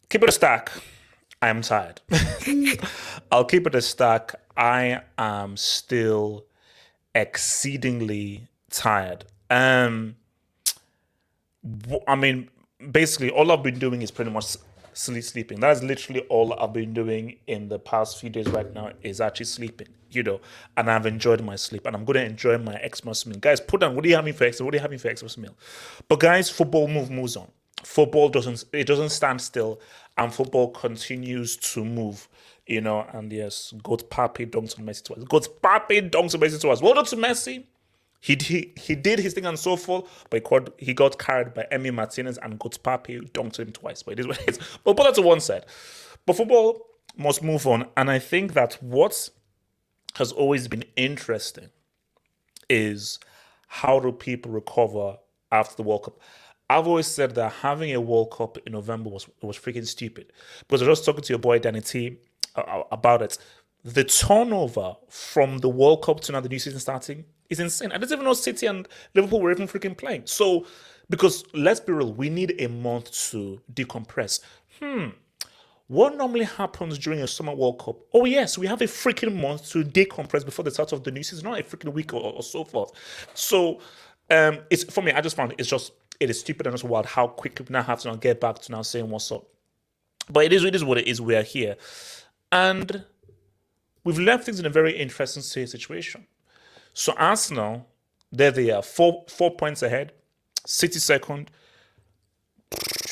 Keep it a stack. I am tired. I'll keep it a stack. I am still exceedingly tired. I mean, basically, all I've been doing is pretty much sleeping. That's literally all I've been doing in the past few days right now is actually sleeping, and I've enjoyed my sleep and I'm going to enjoy my Xmas meal. Guys, put down, what are you having for Xmas? What are you having for Xmas meal? But guys, football moves on. Football doesn't stand still and football continues to move. And yes, God Pape dunks on Messi twice. God Pape dunks on Messi twice. Well done to Messi. He did his thing and so forth, but he got carried by Emi Martinez and got Pape dunked him twice. But it is what it is. But put that to one side. But football must move on. And I think that what has always been interesting is how do people recover after the World Cup. I've always said that having a World Cup in November was freaking stupid. Because I was just talking to your boy Danny T about it. The turnover from the World Cup to now the new season starting is insane. I didn't even know City and Liverpool were even freaking playing. So, because let's be real, we need a month to decompress. What normally happens during a summer World Cup? Oh yes, we have a freaking month to decompress before the start of the new season, not a freaking week or so forth. So, it's for me. I just found it is stupid and also wild how quick we now have to now get back to now saying what's up. But it is what it is. We are here, and we've left things in a very interesting situation. So Arsenal, there they are, 4 points ahead. City second,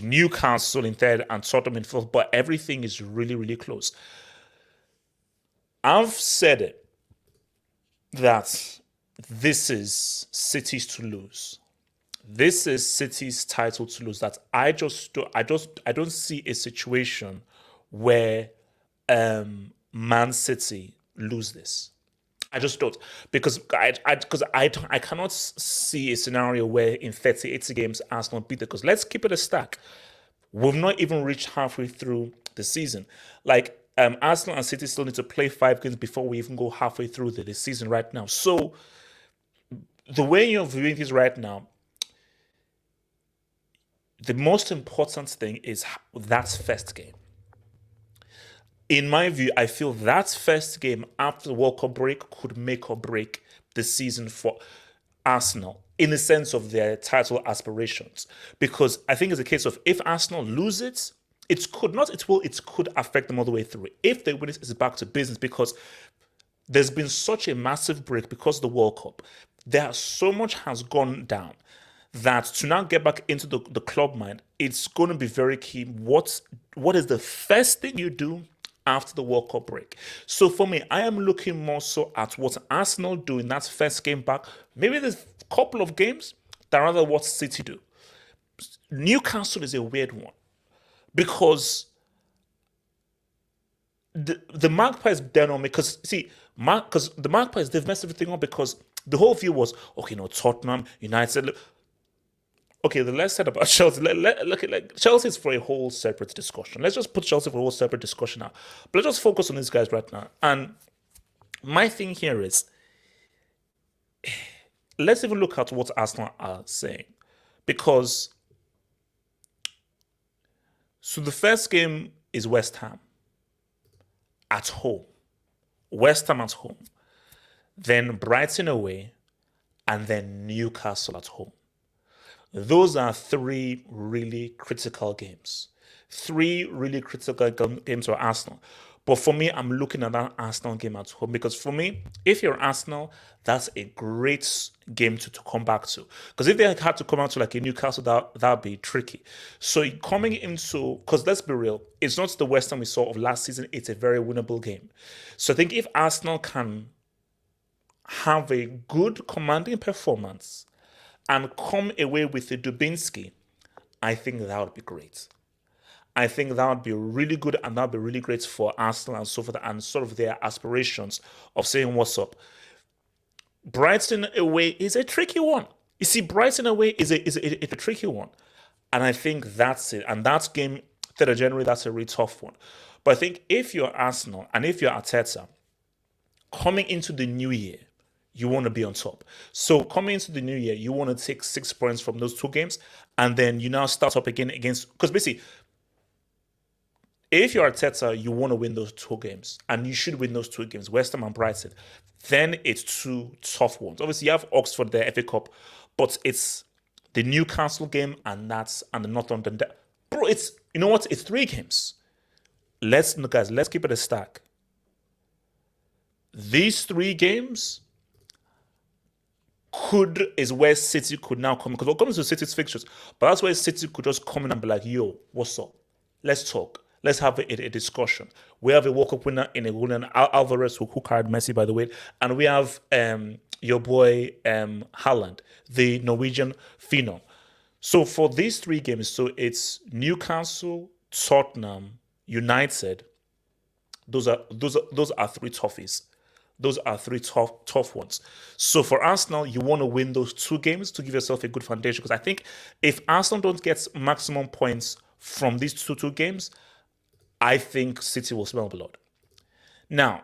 Newcastle in third, and Tottenham in fourth. But everything is really, really close. I've said it that this is City's to lose. This is City's title to lose. That I don't see a situation where Man City lose this. I just don't, because I cannot see a scenario where in 38 games Arsenal beat it. Because let's keep it a stack. We've not even reached halfway through the season. Like Arsenal and City still need to play 5 games before we even go halfway through the season right now. So the way you're viewing this right now, the most important thing is that first game. In my view, I feel that first game after the World Cup break could make or break the season for Arsenal in the sense of their title aspirations. Because I think it's a case of if Arsenal lose it, it could affect them all the way through. If they win it, it's back to business because there's been such a massive break because of the World Cup. So much has gone down that to now get back into the club mind, it's going to be very key. What is the first thing you do after the World Cup break? So for me, I am looking more so at what Arsenal do in that first game back. Maybe there's a couple of games that rather what City do. Newcastle is a weird one because the Magpies don't know me because because the Magpies they've messed everything up because the whole view was okay, Tottenham, United. Okay, the less said about Chelsea. Look at Chelsea's for a whole separate discussion. Let's just put Chelsea for a whole separate discussion now. But let's just focus on these guys right now. And my thing here is, let's even look at what Arsenal are saying, because so the first game is West Ham at home, West Ham at home, then Brighton away, and then Newcastle at home. Those are 3 really critical games. 3 really critical games for Arsenal. But for me, I'm looking at that Arsenal game at home because for me, if you're Arsenal, that's a great game to come back to. Because if they had to come out to like a Newcastle, that'd be tricky. So coming into, because let's be real, it's not the West Ham we saw of last season. It's a very winnable game. So I think if Arsenal can have a good commanding performance and come away with a Dubinsky, I think that would be great. I think that would be really good and that would be really great for Arsenal and so forth and sort of their aspirations of saying what's up. Brighton away is a tricky one. You see, Brighton away is a tricky one. And I think that's it. And that game, 3rd of January, that's a really tough one. But I think if you're Arsenal and if you're Arteta, coming into the new year, you want to be on top. So coming into the new year, you want to take 6 points from those 2 games, and then you now start up again against, because basically If you're Arteta, you want to win those two games, and you should win those two games, West Ham and Brighton. Then it's two tough ones. Obviously, you have Oxford there, FA Cup, but it's the Newcastle game and the North London. Bro, it's, you know what? It's three games. Let's keep it a stack. These three games is where City could now come, because we're coming to City's fixtures, but that's where City could just come in and be like, yo, what's up? Let's talk. Let's have a discussion. We have a World Cup winner in a winner, Alvarez, who carried Messi, by the way, and we have your boy Haaland, the Norwegian phenom. So for these three games, so it's Newcastle, Tottenham, United. Those are three toughies. Those are three tough ones. So for Arsenal, you want to win those two games to give yourself a good foundation. Because I think if Arsenal don't get maximum points from these two games, I think City will smell blood. Now,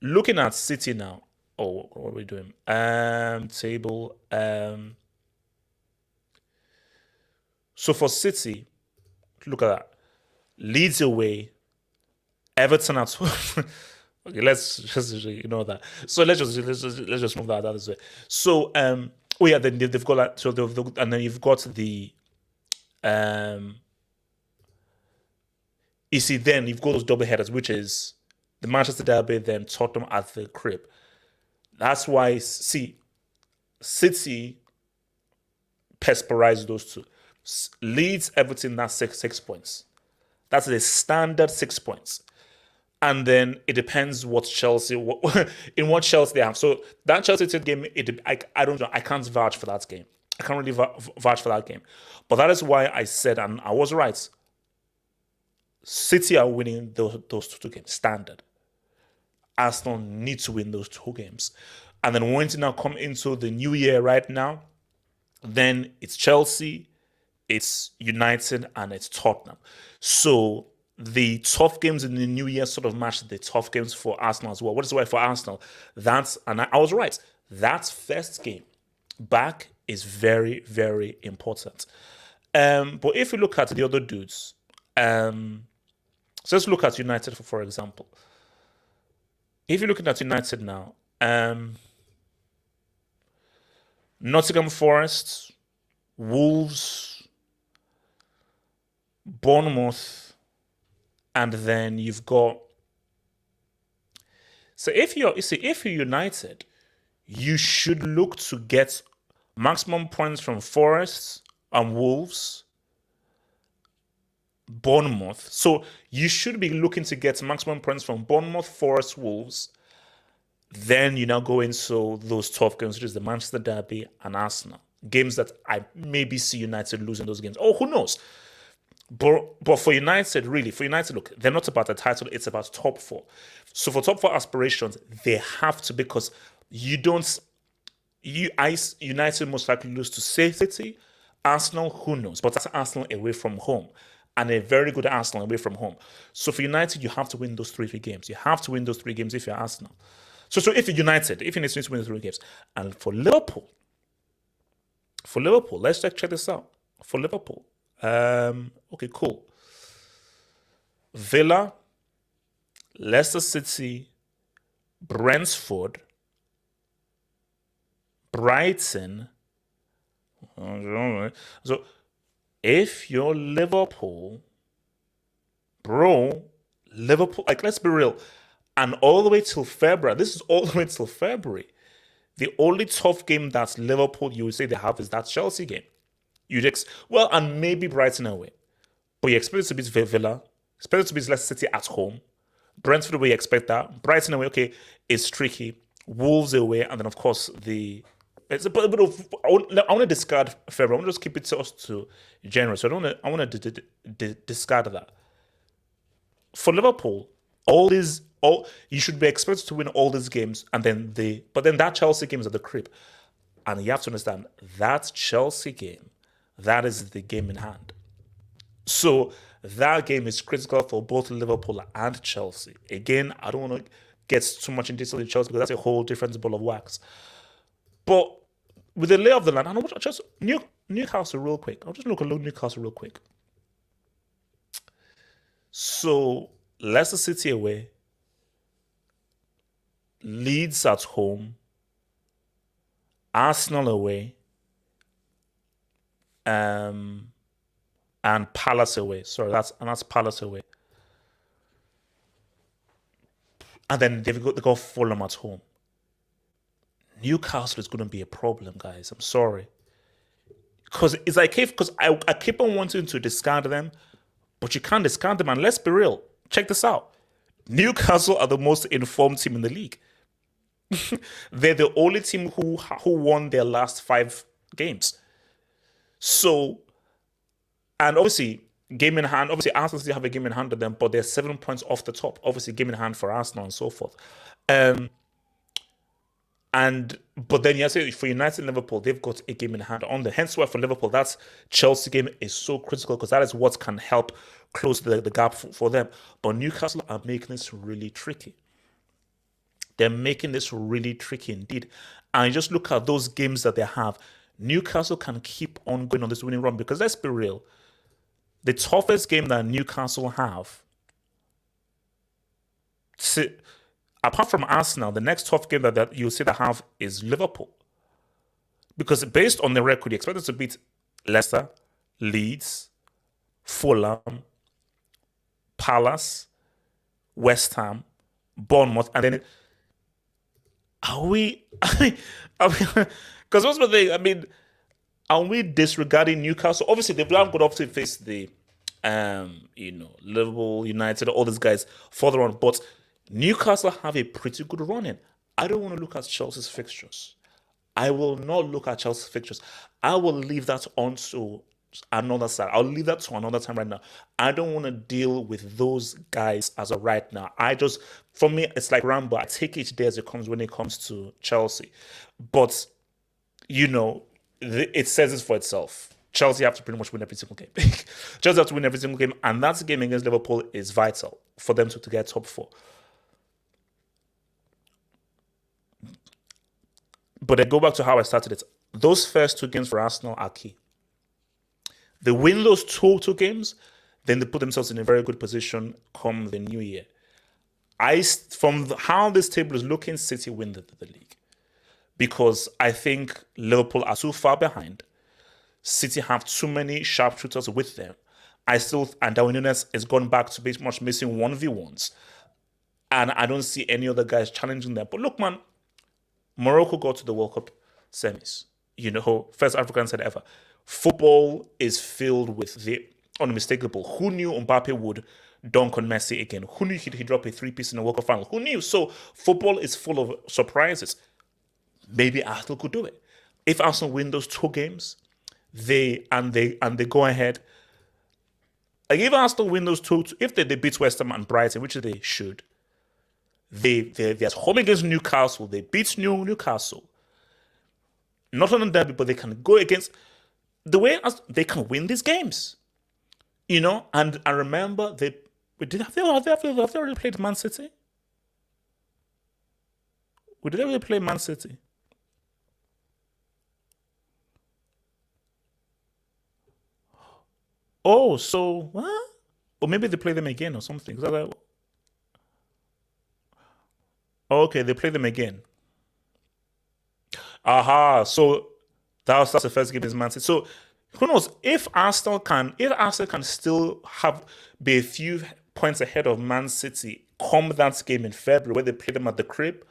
looking at City now. Oh, what are we doing? Table. So for City, look at that. Leeds away, Everton at home. Okay, let's just ignore that. So let's just move that out of the way. So oh yeah, then they've got that. So and then you've got the you see, then you've got those double headers, which is the Manchester derby, then Tottenham at the crib. That's why, see, City pesperize those two. Leeds, Everton, that's six points. That's a standard 6 points. And then it depends what Chelsea, in what Chelsea they have. So that Chelsea game, I don't know. I can't vouch for that game. I can't really vouch for that game. But that is why I said, and I was right, City are winning those two games, standard. Arsenal need to win those two games. And then when to now come into the new year right now, then it's Chelsea, it's United, and it's Tottenham. So the tough games in the new year sort of match the tough games for Arsenal as well. What is why for Arsenal? And I was right. That first game back is very, very important. But if you look at the other dudes, so let's look at United for example. If you're looking at United now, Nottingham Forest, Wolves, Bournemouth, and then you've got. So if you're United, you should look to get maximum points from Forest and Wolves, Bournemouth. So you should be looking to get maximum points from Bournemouth, Forest, Wolves. Then you now go into those tough games, which is the Manchester derby and Arsenal. Games that I maybe see United losing those games. Oh, who knows? But for United, look, they're not about a title, it's about top four. So for top four aspirations, they have to, because United most likely lose to City, Arsenal, who knows? But that's Arsenal away from home, and a very good Arsenal away from home. So for United, you have to win those three games. You have to win those three games if you're Arsenal. So if you're United, if you need to win the three games. And for Liverpool, let's check this out. For Liverpool, okay, cool. Villa, Leicester City, Brentford, Brighton. So if you're Liverpool, bro, like, let's be real. And all the way till February, this is all the way till February. The only tough game that Liverpool, you would say they have, is that Chelsea game. And maybe Brighton away. But you expect it to beat Villa, expect it to beat Leicester City at home. Brentford away, you expect that. Brighton away, okay, it's tricky. Wolves away, and then of course it's a bit of. I want to discard February. I want to just keep it to January. So I want to discard that. For Liverpool, you should be expected to win all these games, and then that Chelsea game is at the crib, and you have to understand that Chelsea game, that is the game in hand. So that game is critical for both Liverpool and Chelsea. Again, I don't want to get too much in detail with Chelsea, because that's a whole different ball of wax. But with the lay of the land, I want just Newcastle real quick. I'll just look at Newcastle real quick. So Leicester City away, Leeds at home, Arsenal away, um, and Palace away. Sorry, that's Palace away. And then they got Fulham at home. Newcastle is going to be a problem, guys. I'm sorry. Because it's like, because I keep on wanting to discard them, but you can't discard them. And let's be real. Check this out. Newcastle are the most informed team in the league. They're the only team who won their last 5 games. So, and obviously, game in hand, obviously Arsenal still have a game in hand with them, but they're 7 points off the top. Obviously, game in hand for Arsenal and so forth. But then you say for United and Liverpool, they've got a game in hand on them. Hence why for Liverpool, that Chelsea game is so critical because that is what can help close the gap for them. But Newcastle are making this really tricky. They're making this really tricky indeed. And you just look at those games that they have. Newcastle can keep on going on this winning run because let's be real. The toughest game that Newcastle have, apart from Arsenal, the next tough game that you'll see they have is Liverpool. Because based on the record, you expect us to beat Leicester, Leeds, Fulham, Palace, West Ham, Bournemouth, and then are we? Because what's the thing? I mean, are we disregarding Newcastle? Obviously, they've not got up to face the, Liverpool, United, all these guys further on, but Newcastle have a pretty good run in. I don't want to look at Chelsea's fixtures. I will not look at Chelsea's fixtures. I will leave that on to another side. I'll leave that to another time right now. I don't want to deal with those guys as of right now. For me, it's like Rambo. I take each day as it comes when it comes to Chelsea. But, it says it for itself. Chelsea have to pretty much win every single game. Chelsea have to win every single game. And that game against Liverpool is vital for them to get top 4. But I go back to how I started it. Those first 2 games for Arsenal are key. They win those two games, then they put themselves in a very good position come the new year. From how this table is looking, City win the league. Because I think Liverpool are too far behind. City have too many sharpshooters with them. And Darwin Núñez has gone back to pretty much missing 1v1s. And I don't see any other guys challenging them. But look, man, Morocco got to the World Cup semis. First African side ever. Football is filled with the unmistakable. Who knew Mbappe would dunk on Messi again? Who knew he'd drop a 3-piece in the World Cup final? Who knew? So football is full of surprises. Maybe Arsenal could do it. If Arsenal win those 2 games, they go ahead. Like if Arsenal win those 2, if they beat West Ham and Brighton, which they should, they're at home against Newcastle. They beat Newcastle. Not on a derby, but they can go against the way they can win these games. And I remember have they already played Man City? Did they already play Man City? Oh, so what? Or maybe they play them again or something. Okay, they play them again. Aha, so that's the first game is Man City. So who knows if Arsenal can still be a few points ahead of Man City come that game in February where they play them at the crib.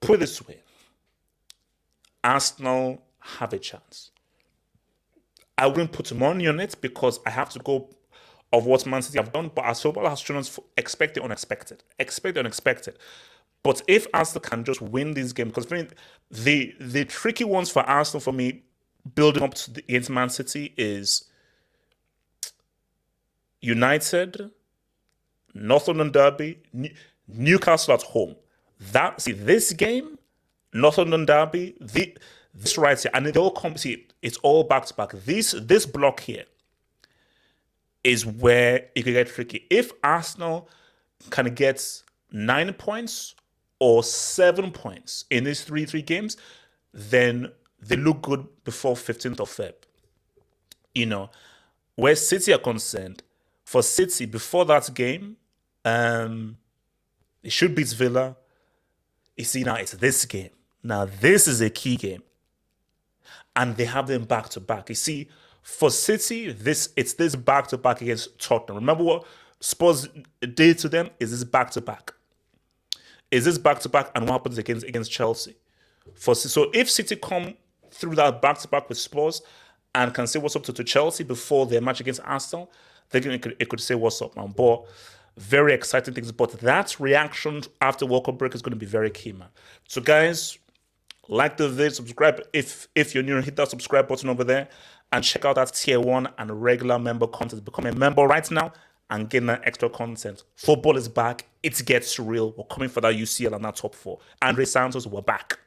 Put it this way, Arsenal have a chance. I wouldn't put money on it because I have to go of what Man City have done, but as football has shown us, expect the unexpected. Expect the unexpected. But if Arsenal can just win this game, because the tricky ones for Arsenal for me, building up against Man City is United, North London Derby, Newcastle at home. This game, North London Derby, this right here, and it all comes. It's all back to back. This block here is where it could get tricky. If Arsenal kind of gets 9 points or 7 points in these three games, then they look good before 15th of Feb. Where City are concerned, For City, before that game, it should beat Villa. You see, now it's this game. Now, this is a key game. And they have them back to back. You see, for City, it's this back to back against Tottenham. Remember what Spurs did to them? Is this back to back? Is this back to back? And what happens against Chelsea? So if City come through that back to back with Spurs and can say what's up to Chelsea before their match against Arsenal, then it could say what's up, man. But very exciting things. But that reaction after World Cup break is going to be very key, man. So guys, like the video, subscribe if you're new, hit that subscribe button over there and check out that tier 1 and regular member content. Become a member right now and get that extra content. Football is back. It gets real. We're coming for that UCL and that top 4. Andre Santos, we're back.